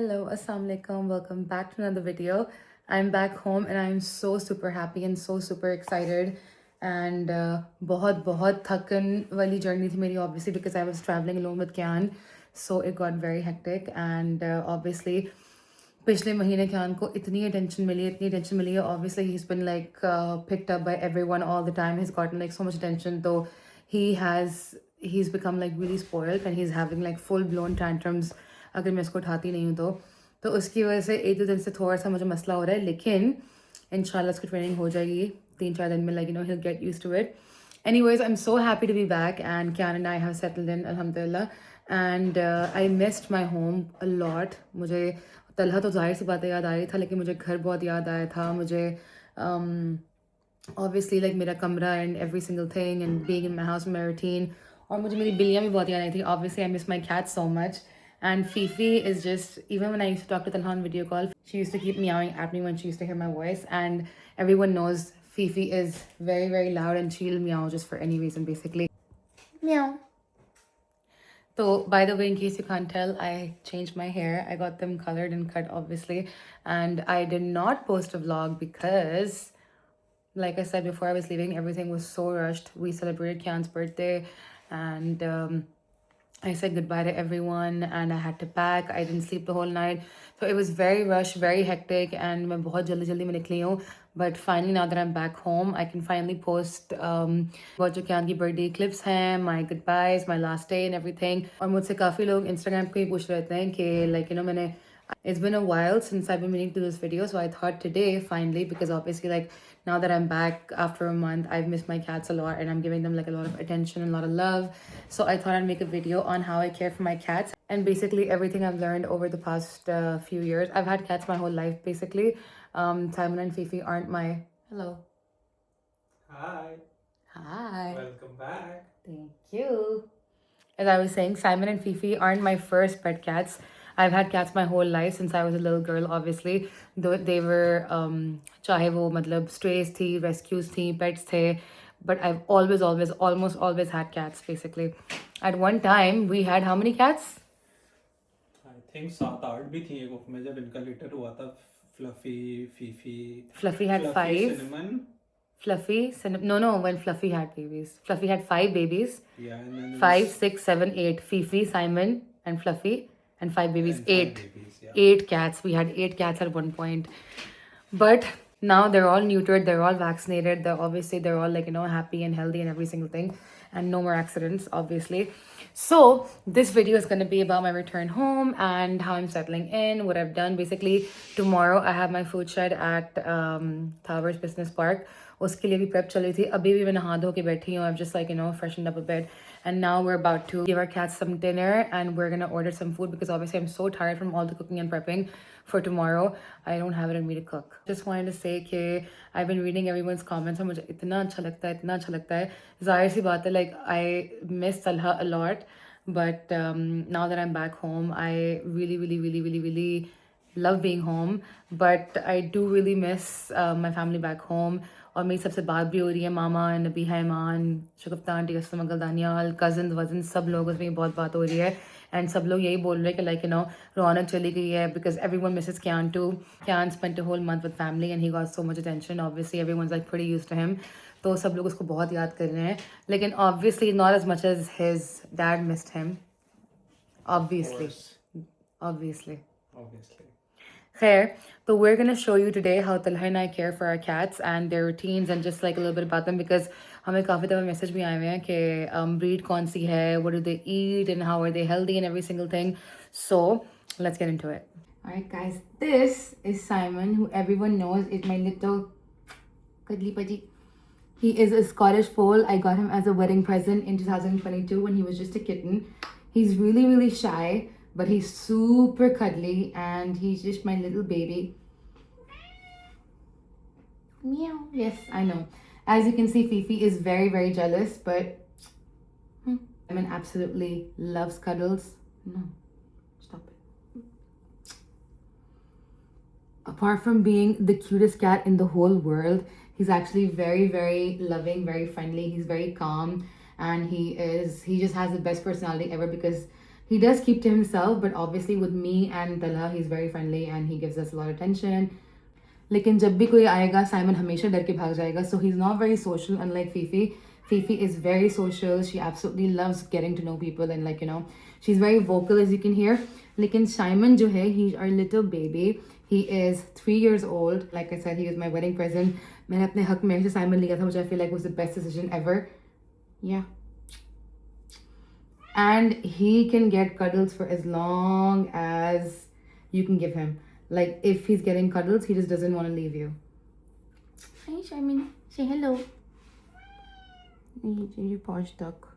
Hello, Assalamu alaikum. Welcome back to another video. I'm back home and I'm so super happy and so super excited. And बहुत थकन वाली journey थी मेरी, obviously because I was traveling alone with Kyan, so it got very hectic. And obviously पिछले महीने Kyan को इतनी attention मिली है. Obviously he's been like picked up by everyone all the time. He's gotten like so much attention. So he's become like really spoiled and he's having like full blown tantrums अगर मैं इसको उठाती नहीं हूँ तो उसकी वजह से एक दो दिन से थोड़ा सा मुझे मसला हो रहा है, लेकिन इंशाल्लाह इसकी ट्रेनिंग हो जाएगी 3-4 दिन में, like you know he'll get used to it. Anyways, I'm so happy to be back and Kyan and I have settled in, alhamdulillah. And I missed my home a lot. मुझे तलहा तो जाहिर सी बातें याद आ रही था, लेकिन मुझे घर बहुत याद आया था. मुझे obviously like मेरा कमरा and every single thing and being in my house and my routine. और मुझे मेरी बिल्लियाँ भी बहुत याद आई थी. Obviously I miss my cat so much. And Fifi is just, even when I used to talk to Talha on video call, she used to keep meowing at me when she used to hear my voice. And everyone knows Fifi is very, very loud and she'll meow just for any reason, basically. Meow. So, by the way, in case you can't tell, I changed my hair. I got them colored and cut, obviously. And I did not post a vlog because, like I said before I was leaving, everything was so rushed. We celebrated Kyan's birthday and I said goodbye to everyone and I had to pack. I didn't sleep the whole night. So it was very rushed, very hectic and मैं बहुत जल्दी में निकली हूँ. But finally, now that I'm back home, I can finally post बहुत जो Kyan की birthday clips हैं, my goodbyes, my last day and everything. और मुझसे काफ़ी लोग Instagram पे ही पूछ रहे थे कि like you know मैंने it's been a while since I've been meaning to do this video, so I thought today finally, because obviously like now that I'm back after a month, I've missed my cats a lot and I'm giving them like a lot of attention and a lot of love. So I thought I'd make a video on how I care for my cats and basically everything I've learned over the past few years. I've had cats my whole life basically. Simon and Fifi aren't my... Hello. Hi. Hi. Welcome back. Thank you. As I was saying, Simon and Fifi aren't my first pet cats. I've had cats my whole life since I was a little girl, obviously. Though they were, चाहे वो मतलब strays थी, rescues थी, pets थे. But I've almost always had cats, basically. At one time, we had how many cats? I think 7-8 भी थी एक में जब इनका litter हुआ था. Fluffy, Fifi. Fluffy had 5. Cinnamon. No, when Fluffy had babies. Fluffy had 5 babies. Yeah, and then 5, 6, 7, 8. Fifi, Simon, and Fluffy. And 5 babies. And 8. 5 babies, yeah. 8 cats. We had 8 cats at one point. But now they're all neutered. They're all vaccinated. They're all like, you know, happy and healthy and every single thing. And no more accidents, obviously. So this video is going to be about my return home and how I'm settling in, what I've done. Basically, tomorrow I have my food shed at Towers Business Park. उसके लिए भी prep चल रही थी. अभी भी मैं नहा धो के बैठी हूँ. I've just like, you know, freshened up a bit. And now we're about to give our cats some dinner and we're going to order some food because obviously I'm so tired from all the cooking and prepping for tomorrow. I don't have it in me to cook. Just wanted to say that I've been reading everyone's comments and मुझे इतना अच्छा लगता है. ज़ाहिर सी बात है, like I miss Talha a lot. But now that I'm back home, I really love being home. But I do really miss my family back home. और मेरी सबसे बात भी हो रही है. मामा, Nabiha, Iman, Shagufta aunty, Aslam uncle, Daniyal, cousin वज़न, सब लोगों से बहुत बात हो रही है. एंड सब लोग यही बोल रहे हैं कि लाइक यू नो रौनक चली गई है because everyone misses Kyan too. Kyan spent a whole month with family and he got so much attention. Obviously everyone's like pretty used to him. तो सब लोग उसको बहुत याद कर रहे हैं. लेकिन obviously not as much as his dad missed him. Obviously. Khair, so we're going to show you today how Talha and I care for our cats and their routines and just like a little bit about them because हमें काफ़ी दफ़ा message भी आए हुए हैं कि breed कौन सी है, what do they eat and how are they healthy and every single thing. So let's get into it. Alright guys, this is Simon, who everyone knows is my little cuddly pudgy. He is a Scottish foal. I got him as a wedding present in 2022 when he was just a kitten. He's really shy, but he's super cuddly and he's just my little baby. Meow. Yes, I know. As you can see, Fifi is very jealous, but I mean, absolutely loves cuddles. No, stop it. Apart from being the cutest cat in the whole world, he's actually very loving, very friendly. He's very calm and he just has the best personality ever because He does keep to himself, but obviously with me and Talha, he's very friendly and he gives us a lot of attention. लेकिन जब भी कोई आएगा Simon हमेशा डर के भाग जाएगा. So he's not very social, unlike Fifi. Fifi is very social. She absolutely loves getting to know people and, like, you know, she's very vocal, as you can hear. लेकिन Simon जो है, he's our little baby. He is 3 years old. Like I said, he was my wedding present. मैंने अपने हक में से Simon लिया था, which I feel like was the best decision ever. Yeah. And he can get cuddles for as long as you can give him. Like, if he's getting cuddles, he just doesn't want to leave you. Hi, Simon. Say hello. You posh duck.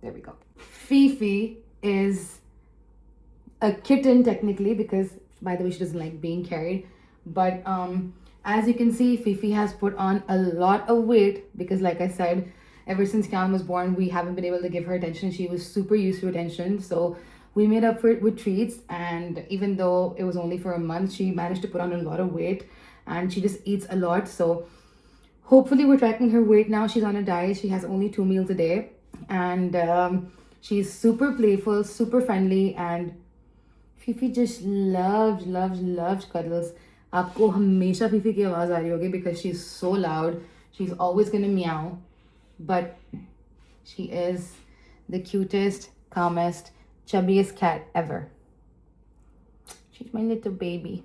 There we go. Fifi is a kitten technically, because, by the way, she doesn't like being carried. But as you can see, Fifi has put on a lot of weight because, like I said, ever since Callum was born, we haven't been able to give her attention. She was super used to attention. So we made up for it with treats. And even though it was only for a month, she managed to put on a lot of weight and she just eats a lot. So hopefully we're tracking her weight now. She's on a diet. She has only 2 meals a day. And she's super playful, super friendly. And Fifi just loves cuddles. आपको हमेशा Fifi की आवाज़ आ रही होगी because she's so loud. She's always gonna meow. But she is the cutest, calmest, chubbiest cat ever. She's my little baby.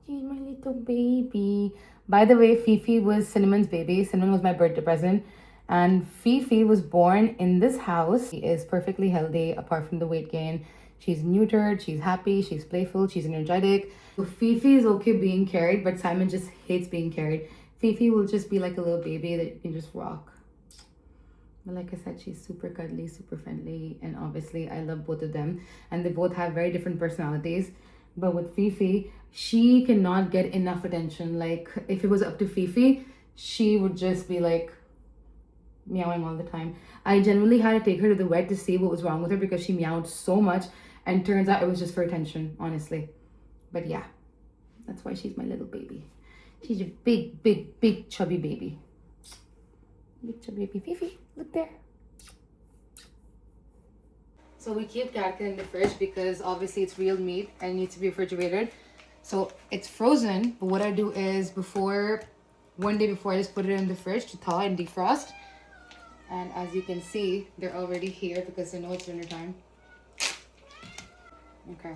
She's my little baby. By the way, Fifi was Cinnamon's baby. Cinnamon was my birthday present. And Fifi was born in this house. She is perfectly healthy apart from the weight gain. She's neutered, she's happy, she's playful, she's energetic. So Fifi is okay being carried, but Simon just hates being carried. Fifi will just be like a little baby that you can just rock. But like I said, she's super cuddly, super friendly, and obviously I love both of them. And they both have very different personalities. But with Fifi, she cannot get enough attention. Like, if it was up to Fifi, she would just be like meowing all the time. I generally had to take her to the vet to see what was wrong with her because she meowed so much, and turns out it was just for attention, honestly. But yeah, that's why she's my little baby. She's a big chubby baby. Big chubby baby. Fifi, look there. So we keep catkin in the fridge because obviously it's real meat and it needs to be refrigerated. So it's frozen, but what I do is one day before, I just put it in the fridge to thaw and defrost. And as you can see, they're already here because they know it's dinner time. Okay.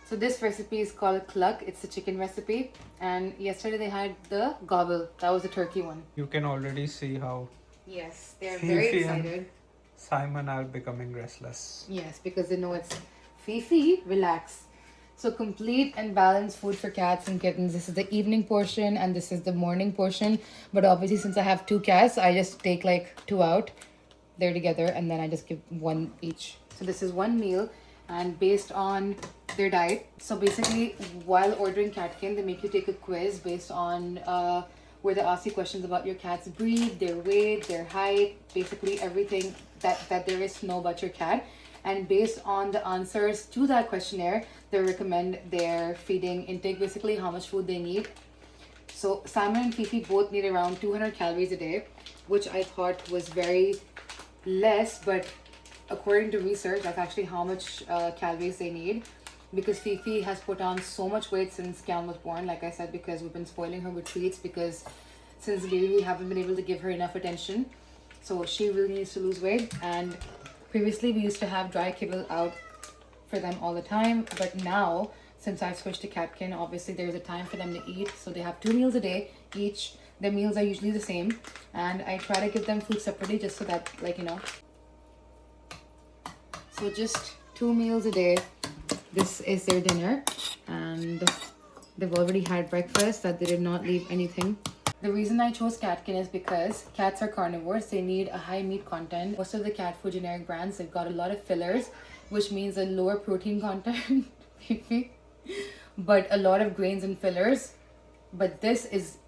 So this recipe is called cluck. It's a chicken recipe. And yesterday they had the gobble. That was the turkey one. You can already see how Yes, they are very Fifi and excited. Simon are becoming restless. Yes, because they know it's Fifi, relax. So complete and balanced food for cats and kittens. This is the evening portion and this is the morning portion. But obviously since I have 2 cats, I just take like 2 out. They're together and then I just give 1 each. So this is 1 meal and based on their diet. So basically while ordering catkin, they make you take a quiz based on where they ask you questions about your cat's breed, their weight, their height, basically everything that there is to know about your cat. And based on the answers to that questionnaire, they recommend their feeding intake, basically how much food they need. So Simon and Fifi both need around 200 calories a day, which I thought was very less, but according to research, that's actually how much calories they need. Because Fifi has put on so much weight since Callum was born, like I said, because we've been spoiling her with treats, because since the baby we haven't been able to give her enough attention. So she really needs to lose weight. And previously we used to have dry kibble out for them all the time, but now since I've switched to catkin, obviously there's a time for them to eat. So they have 2 meals a day each. Their meals are usually the same, and I try to give them food separately just so that, like, you know. So just 2 meals a day. This is their dinner, and they've already had breakfast that they did not leave anything. The reason I chose catkin is because cats are carnivores. They need a high meat content. Most of the cat food generic brands, they've got a lot of fillers, which means a lower protein content, but a lot of grains and fillers. But this is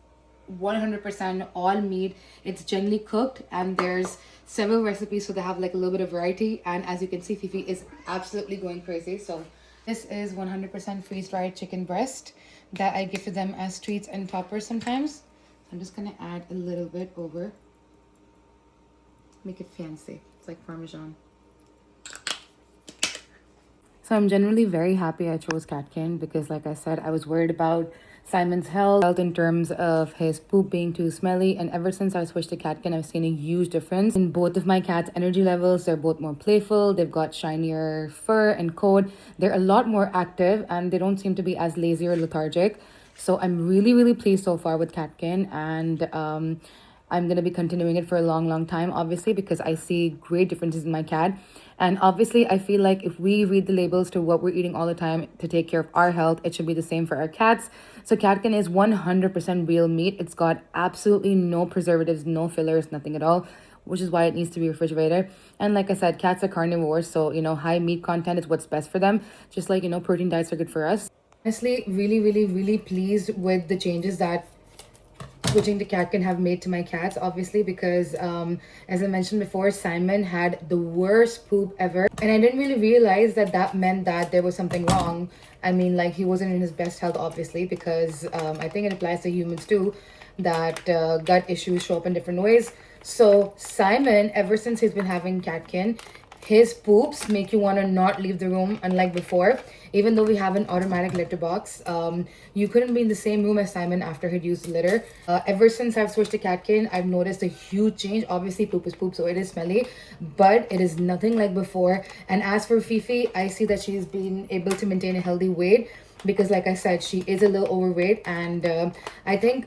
100% all meat. It's generally cooked, and there's several recipes, so they have like a little bit of variety. And as you can see, Fifi is absolutely going crazy. So this is 100% freeze-dried chicken breast that I give to them as treats and toppers sometimes. I'm just gonna add a little bit over, make it fancy. It's like Parmesan. So I'm generally very happy I chose Catkin because, like I said, I was worried about Simon's health in terms of his poop being too smelly. And ever since I switched to Catkin, I've seen a huge difference in both of my cats' energy levels. They're both more playful, they've got shinier fur and coat, they're a lot more active, and they don't seem to be as lazy or lethargic. So I'm really, really pleased so far with Catkin, and I'm going to be continuing it for a long, long time, obviously, because I see great differences in my cat. And obviously, I feel like if we read the labels to what we're eating all the time to take care of our health, it should be the same for our cats. So, Catkin is 100% real meat. It's got absolutely no preservatives, no fillers, nothing at all, which is why it needs to be refrigerated. And like I said, cats are carnivores, so high meat content is what's best for them. Just like protein diets are good for us. Honestly, really, really, really pleased with the changes that switching to cat can have made to my cats, obviously, because as I mentioned before, Simon had the worst poop ever, and I didn't really realize that that meant that there was something wrong. I mean, like, he wasn't in his best health, obviously, because I think it applies to humans too, that gut issues show up in different ways. So Simon, ever since he's been having catkin, his poops make you want to not leave the room, unlike before. Even though we have an automatic litter box, you couldn't be in the same room as Simon after he'd used the litter. Ever since I've switched to Catkin, I've noticed a huge change. Obviously, poop is poop, so it is smelly, but it is nothing like before. And as for Fifi, I see that she's been able to maintain a healthy weight because, like I said, she is a little overweight, and I think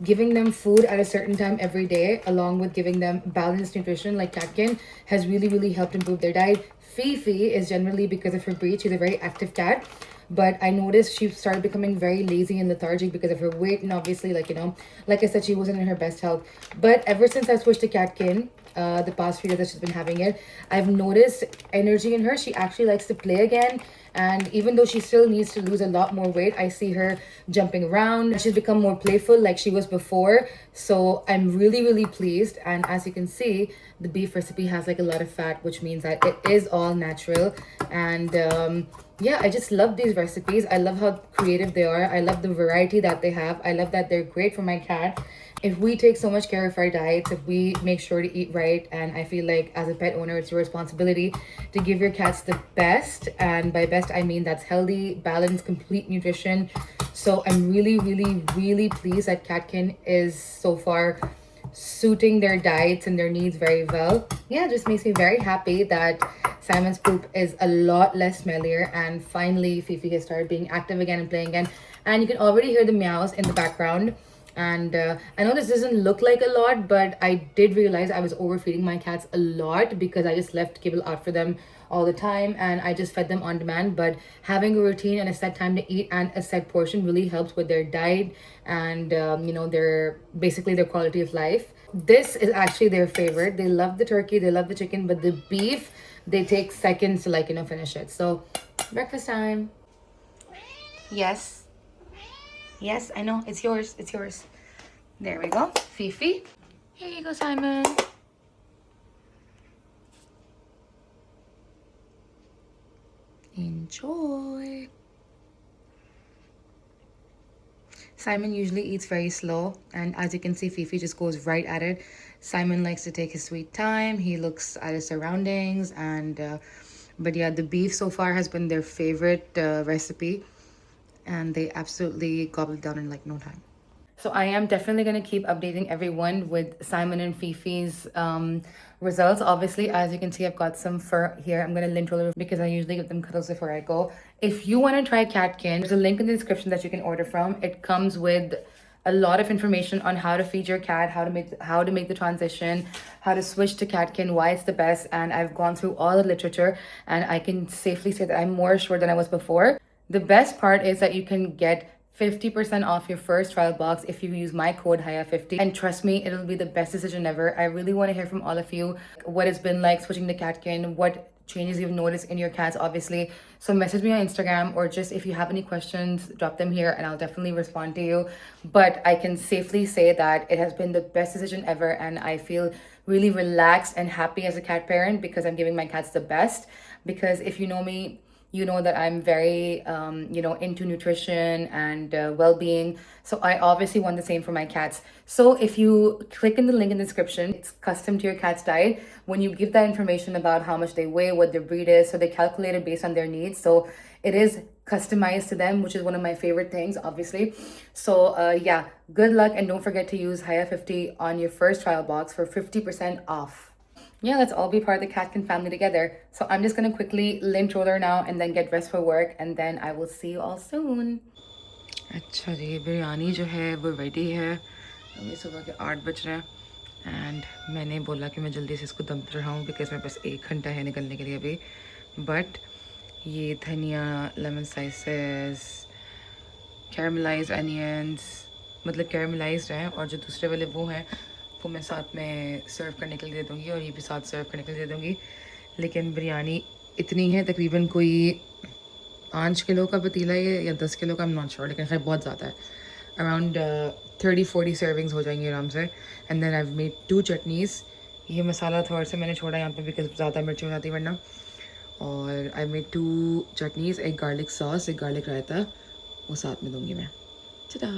giving them food at a certain time every day, along with giving them balanced nutrition like Catkin, has really, really helped improve their diet. Fifi is generally, because of her breed, she's a very active cat. But I noticed she started becoming very lazy and lethargic because of her weight. And obviously, like I said, she wasn't in her best health. But ever since I switched to Catkin, the past few days that she's been having it, I've noticed energy in her. She actually likes to play again. And even though she still needs to lose a lot more weight, I see her jumping around. She's become more playful like she was before. So I'm really, really pleased. And as you can see, the beef recipe has like a lot of fat, which means that it is all natural. And yeah, I just love these recipes. I love how creative they are. I love the variety that they have. I love that they're great for my cat. If we take so much care of our diets, if we make sure to eat right, and I feel like as a pet owner, it's your responsibility to give your cats the best. And by best, I mean that's healthy, balanced, complete nutrition. So I'm really, really, really pleased that Catkin is so far suiting their diets and their needs very well. Yeah, it just makes me very happy that Simon's poop is a lot less smellier, and finally Fifi has started being active again and playing again. And you can already hear the meows in the background. And I know this doesn't look like a lot, but I did realize I was overfeeding my cats a lot because I just left kibble out for them all the time and I just fed them on demand. But having a routine and a set time to eat and a set portion really helps with their diet and their basically their quality of life. This is actually their favorite. They love the turkey, they love the chicken, but the beef, they take seconds to finish it. So breakfast time. Yes. Yes, I know. It's yours. It's yours. There we go. Fifi. Here you go, Simon. Enjoy. Simon usually eats very slow, and as you can see, Fifi just goes right at it. Simon likes to take his sweet time. He looks at his surroundings, and but yeah, the beef so far has been their favorite recipe, and they absolutely gobble it down in like no time. So I am definitely going to keep updating everyone with Simon and Fifi's results. Obviously, as you can see, I've got some fur here. I'm going to lint roll it because I usually give them cuddles before I go. If you want to try Catkin, there's a link in the description that you can order from. It comes with a lot of information on how to feed your cat, how to make the transition, how to switch to Catkin, why it's the best. And I've gone through all the literature, and I can safely say that I'm more assured than I was before. The best part is that you can get 50% off your first trial box if you use my code HAYA50. And trust me, it'll be the best decision ever. I really want to hear from all of you what it's been like switching to Catkin, what changes you've noticed in your cats, obviously. So message me on Instagram, or just if you have any questions, drop them here and I'll definitely respond to you. But I can safely say that it has been the best decision ever, and I feel really relaxed and happy as a cat parent because I'm giving my cats the best. Because if you know me, You know that I'm very, into nutrition and well-being. So I obviously want the same for my cats. So if you click in the link in the description, it's custom to your cat's diet. When you give that information about how much they weigh, what their breed is, so they calculate it based on their needs. So it is customized to them, which is one of my favorite things, obviously. So yeah, good luck, and don't forget to use Haya50 on your first trial box for 50% off. Yeah, let's all be part of the Catkin family together. So I'm just gonna quickly lint roller now and then get dressed for work, and then I will see you all soon. अच्छा जी, बिरयानी जो है वो ready है। अभी सुबह के 8 बज रहे हैं एंड मैंने बोला कि मैं जल्दी से इसको दम चढ़ाऊँ बिकॉज मेरे पास 1 घंटा है निकलने के लिए अभी। बट ये धनिया, लेमन स्लाइसेस, कैरमलाइज अनियंस, मतलब कैरमलाइज्ड हैं, और जो दूसरे वाले वो हैं वो मैं साथ में सर्व करने के लिए दे दूँगी, और ये भी साथ सर्व करने के लिए दे दूँगी। लेकिन बिरयानी इतनी है, तकरीबन कोई 5 किलो का पतीला है या 10 किलो का, आई एम नॉट श्योर, लेकिन खैर बहुत ज़्यादा है। अराउंड 30-40 सर्विंग्स हो जाएंगी आराम से। And then I made 2 chutneys. ये मसाला थोड़ा सा मैंने छोड़ा यहाँ पे बिकॉज ज़्यादा मिर्ची हो जाती वरना। और आई मेड 2 चटनीज़, एक गार्लिक सॉस, एक गार्लिक रायता, वो साथ में दूँगी मैं। Ta-da!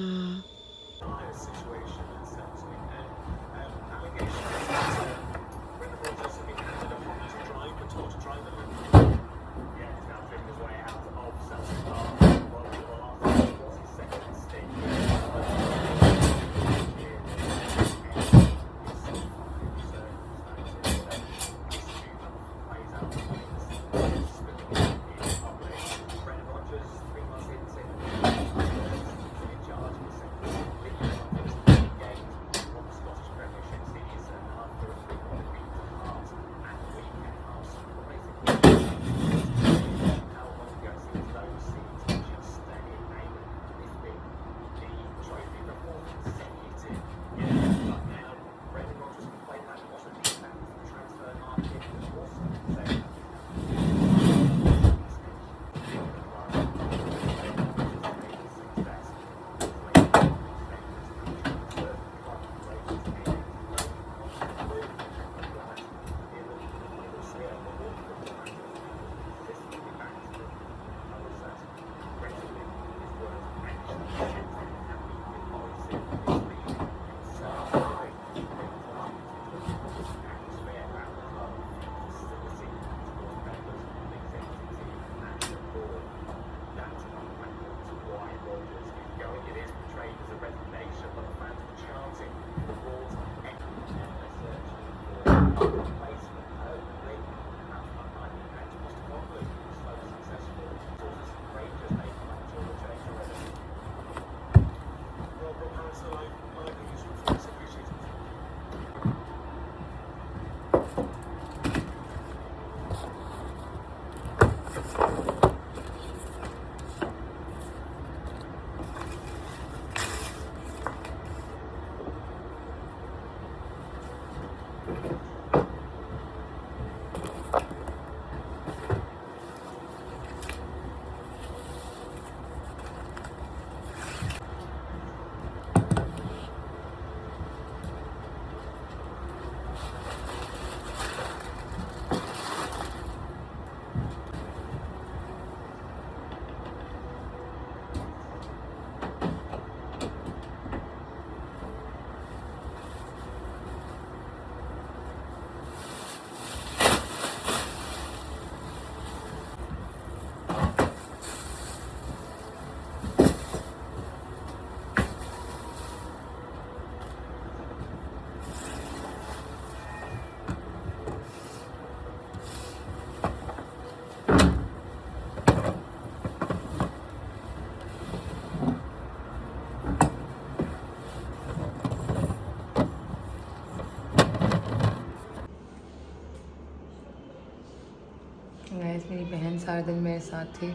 Guys, मेरी बहन सारे दिन मेरे साथ थी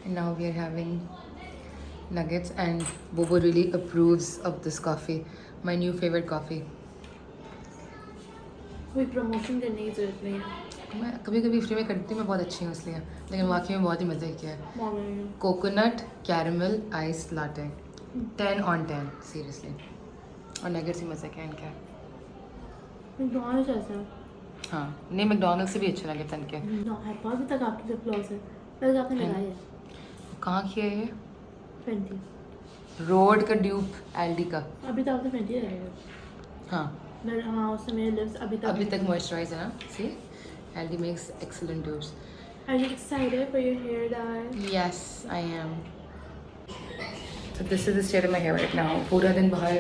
and now we are having nuggets and Bobo really approves of this coffee, my new favorite coffee. कोई प्रमोशन करने की जरूरत नहीं है। मैं कभी कभी फ्री में करती हूँ, मैं बहुत अच्छी हूँ इसलिए, लेकिन वाकई में बहुत ही मज़े किया है। Morning coconut caramel ice latte 10 on 10 seriously, और नगेट्स ही मज़े के हैं इनके। मैकडॉनल्ड्स जैसा है। हाँ नहीं, मैकडॉनल्ड्स से भी अच्छे लगे तन के। हैप्पा अभी तक आपकी जब क्लोज है पहले आपने लगाया है कहाँ किया है ये? 20 रोड का ड्यूब एल्डी का। अभी तो आपने 20 लगाया है हाँ मैं हाँ उससे मेरे लिप्स अभी तक मॉइस्चराइज है ना। See Aldi makes excellent dupes. Are you excited for your hair dye? Yes, I am. So this is the state of my hair right now. पूरा दिन बाहर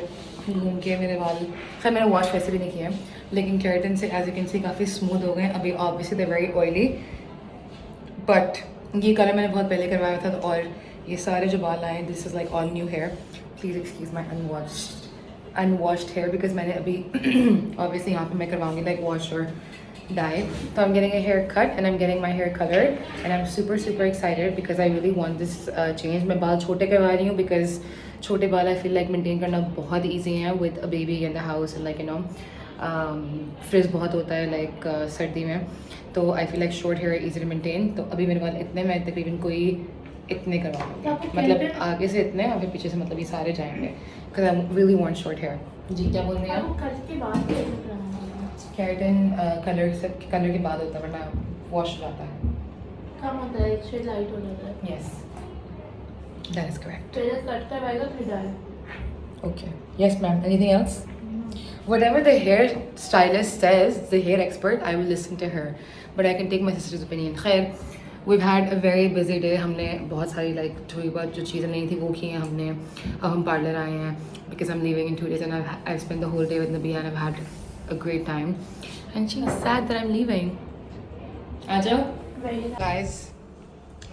घूम के मेरे बाल खैर मैंने वॉश वैसे भी नहीं किया लेकिन केराटिन से एज यू कैन सी काफ़ी स्मूथ हो गए। अभी obviously they very oily but ये कलर मैंने बहुत पहले करवाया था और ये सारे जो बाल आए this is like all new hair. Please excuse my unwashed hair because मैंने अभी ऑब्वियसली यहाँ पे मैं करवाऊंगी लाइक वॉश और dye. So I'm getting a haircut and I'm getting my hair colored and I'm super excited because I really want this change. मैं बाल छोटे करवा रही हूँ because छोटे बाल I feel like maintain करना बहुत easy है with a baby in the house and like you know frizz बहुत होता है like सर्दी में तो I feel like short hair easy to maintain. तो अभी मेरे बाल इतने मैं तकरीबन कोई इतने करवाऊँगी मतलब आगे से इतने और फिर पीछे से मतलब ये सारे जाएंगे because I really want short hair. जी क्या बोल रही हैं आप? कल के बाद केराटिन कलर के बाद होता है वरना वॉश हो जाता है। कम होता है एक शेड लाइट हो जाता है। Yes that is correct. पहले कट करवाएगा फिर dye. Okay yes ma'am anything else? Whatever the hair stylist says, the hair expert, I will listen to her. But I can take my sister's opinion. खैर we've had a very busy day. हमने बहुत सारी like थोड़ी बहुत जो चीज़ें नहीं थी वो की हैं हमने। अब हम पार्लर आए हैं because I'm leaving in 2 days and I've spent the whole day with Nabia and I've had a great time and she's sad that I'm leaving. Ajo? Guys,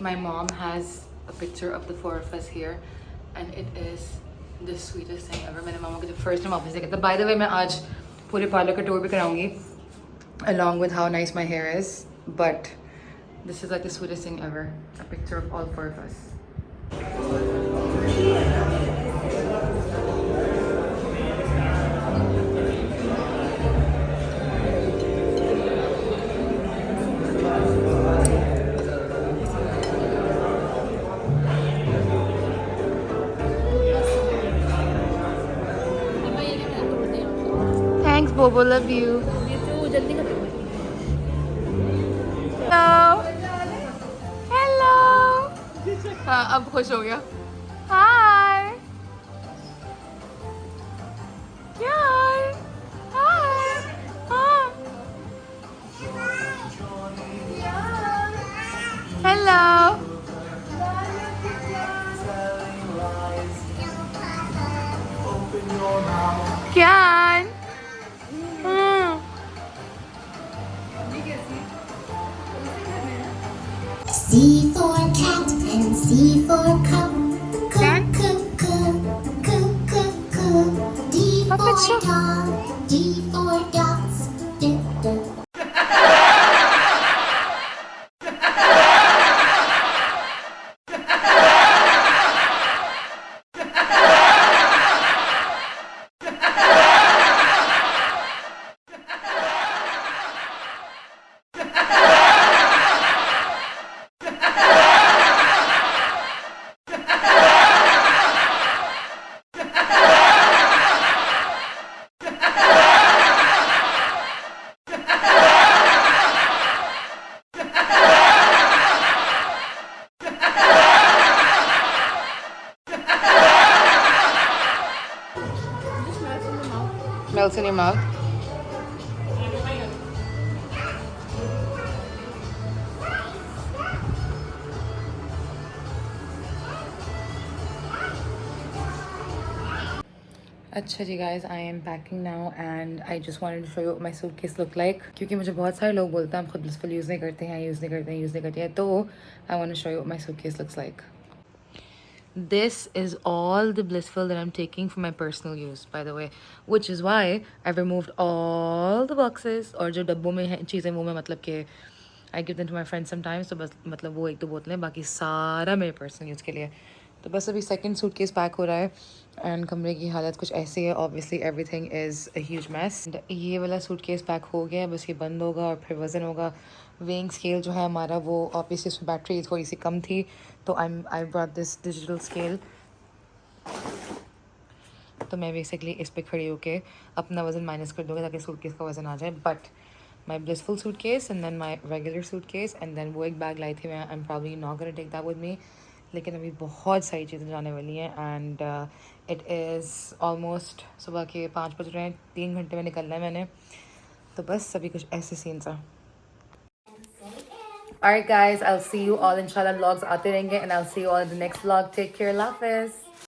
my mom has a picture of the 4 of us here and it is the sweetest thing ever. मैंने मामा को the first time office देखा था। By the way मैं आज पूरे parlour का tour भी कराऊंगी along with how nice my hair is but this is like the sweetest thing ever. A picture of all 4 of us. Thanks Bobo, love you. ये तो जल्दी खत्म हो Hello. हाँ अब खुश हो गया। Hi. क्या है? Hi. हाँ. Hello. क्या? C for cat and C for cup. Cat? D for Puppet show. dog. D for dogs. D. Melts in your mouth. अच्छा जी guys I am packing now and I just wanted to show you my suitcase look like क्योंकि मुझे बहुत सारे लोग बोलते हैं आप खुद ब्लिसफुल यूज़ नहीं करते हैं यूज़ नहीं करते हैं तो I want to show you my suitcase looks like this is all the blissful that I'm taking for my personal use by the way which is why I've removed all the boxes और जो डब्बों में हैं चीज़ें वो मैं मतलब कि I give them to my friends sometimes तो बस मतलब वो 1-2 बोतलें बाकी सारा मेरे पर्सनल यूज़ के लिए तो बस अभी सेकंड सूटकेस पैक हो रहा है एंड कमरे की हालत कुछ ऐसी है obviously everything is a huge mess. ये वाला सूटकेस पैक हो गया बस ये बंद होगा और फिर वज़न होगा। वेइंग स्केल जो है हमारा वो ऑब्वियसली उसमें बैटरी थोड़ी सी कम थी तो I brought this digital scale तो मैं बेसिकली इस पे खड़ी होके अपना वज़न माइनस कर दूँगी ताकि सूटकेस का वज़न आ जाए but my blissful suitcase and then my regular suitcase, and then वो एक bag लाई थी मैं, I'm probably not gonna take that with me, लेकिन अभी बहुत सारी चीज़ें जाने वाली हैं and it is almost सुबह के 5 बज रहे हैं, 3 घंटे में निकलना है मैंने, तो बस सभी कुछ ऐसे सीन्स हैं. Alright guys, I'll see you all inshallah, vlogs आते रहेंगे and I'll see you all in the next vlog. Take care, Allah Hafiz.